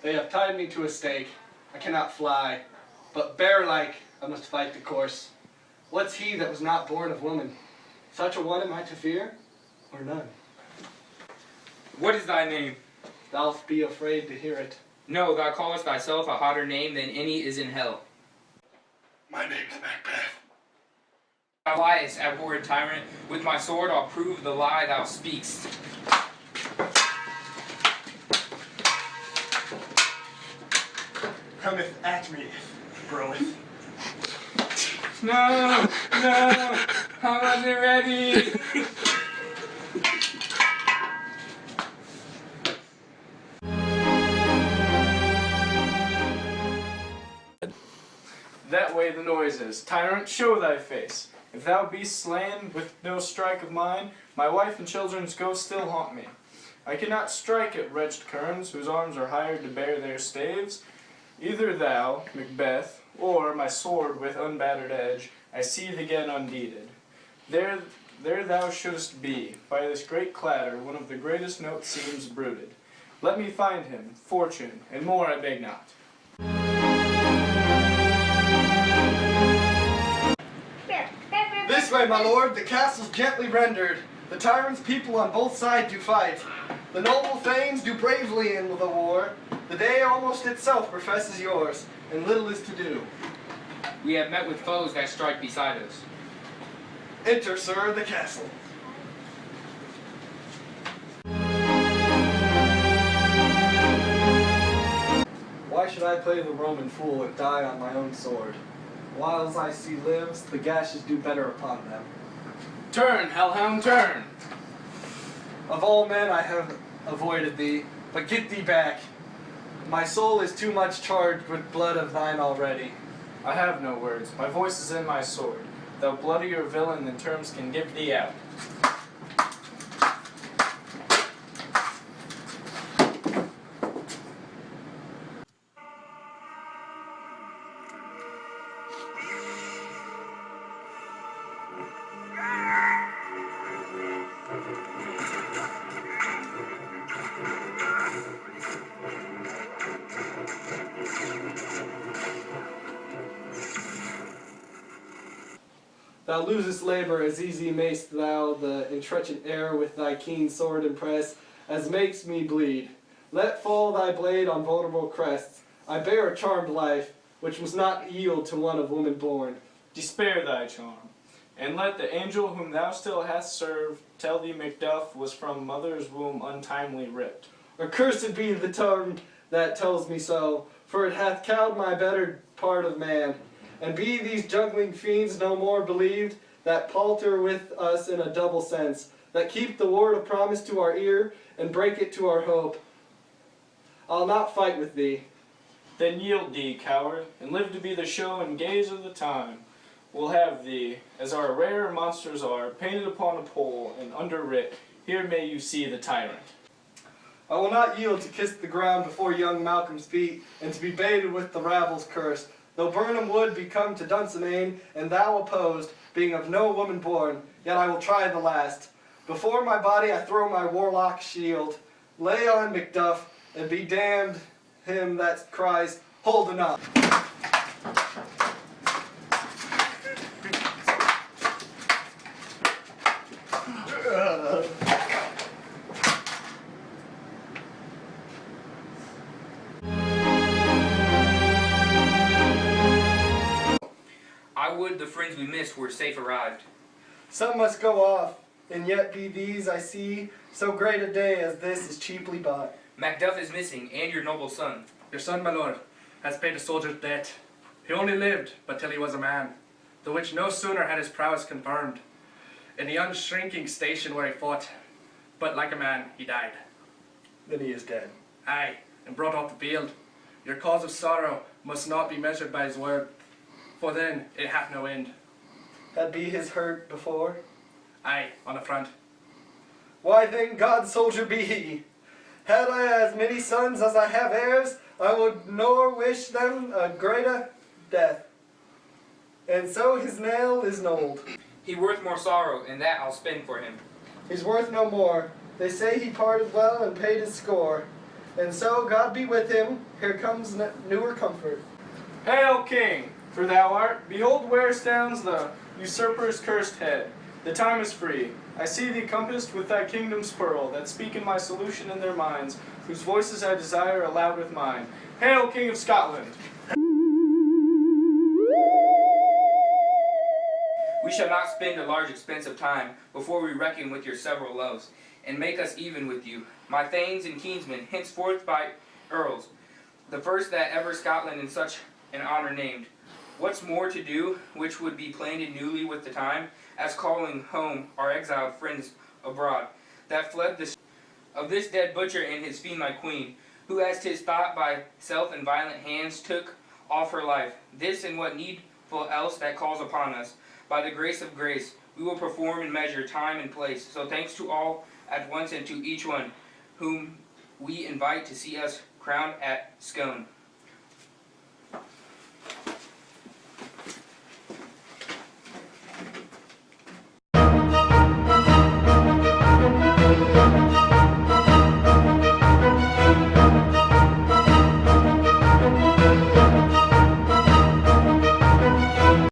They have tied me to a stake. I cannot fly, but bear-like I must fight the course. What's he that was not born of woman? Such a one am I to fear, or none? What is thy name? Thou'lt be afraid to hear it. No, thou callest thyself a hotter name than any is in hell. My name's Macbeth. Thou liest, abhorred tyrant. With my sword I'll prove the lie thou speakst. Cometh at me, broeth. No, no, I wasn't ready. That way the noise is. Tyrant, show thy face. If thou be slain with no strike of mine, my wife and children's ghosts still haunt me. I cannot strike at wretched kerns, whose arms are hired to bear their staves. Either thou, Macbeth, or my sword with unbattered edge, I seethe again undeeded. There thou shouldst be, by this great clatter, one of the greatest notes seems brooded. Let me find him, fortune, and more I beg not. This way, my lord, the castle's gently rendered. The tyrant's people on both sides do fight. The noble thanes do bravely in the war. The day almost itself professes yours, and little is to do. We have met with foes that strike beside us. Enter, sir, the castle. Why should I play the Roman fool and die on my own sword? Whiles I see lives, the gashes do better upon them. Turn, hellhound, turn! Of all men I have avoided thee, but get thee back. My soul is too much charged with blood of thine already. I have no words. My voice is in my sword. Thou bloodier villain than terms can give thee out. Thou losest labor, as easy mayst thou the entrenched air with thy keen sword impress, as makes me bleed. Let fall thy blade on vulnerable crests. I bear a charmed life, which must not yield to one of woman born. Despair thy charm, and let the angel whom thou still hast served tell thee Macduff was from mother's womb untimely ripped. Accursed be the tongue that tells me so, for it hath cowed my better part of man. And be these juggling fiends no more believed, that palter with us in a double sense, that keep the word of promise to our ear, and break it to our hope. I'll not fight with thee. Then yield thee, coward, and live to be the show and gaze of the time. We'll have thee, as our rare monsters are, painted upon a pole, and underwrit, here may you see the tyrant. I will not yield to kiss the ground before young Malcolm's feet, and to be baited with the rabble's curse. Though Burnham would be come to Dunsinane, and thou opposed, being of no woman born, yet I will try the last. Before my body I throw my warlock shield. Lay on Macduff, and be damned him that cries, hold enough. I would the friends we missed were safe arrived. Some must go off, and yet be these I see, so great a day as this is cheaply bought. Macduff is missing, and your noble son. Your son, my lord, has paid a soldier's debt. He only lived but till he was a man, the which no sooner had his prowess confirmed, in the unshrinking station where he fought, but like a man he died. Then he is dead. Aye, and brought off the field. Your cause of sorrow must not be measured by his word, for then it hath no end. That be his hurt before? Aye, on the front. Why then God's soldier be he. Had I as many sons as I have heirs, I would nor wish them a greater death. And so his nail is knolled. He worth more sorrow, and that I'll spend for him. He's worth no more. They say he parted well and paid his score. And so, God be with him, here comes newer comfort. Hail, King! For thou art, behold where stands the usurper's cursed head. The time is free. I see thee compassed with thy kingdom's pearl, that speak in my solution in their minds, whose voices I desire aloud with mine. Hail, King of Scotland! We shall not spend a large expense of time before we reckon with your several loves, and make us even with you, my thanes and kinsmen, henceforth by earls, the first that ever Scotland in such an honour named. What's more to do, which would be planted newly with the time, as calling home our exiled friends abroad, that fled of this dead butcher and his fiend-like queen, who as 'tis thought by self and violent hands took off her life. This and what needful else that calls upon us, by the grace of grace, we will perform and measure time and place. So thanks to all at once and to each one whom we invite to see us crowned at Scone.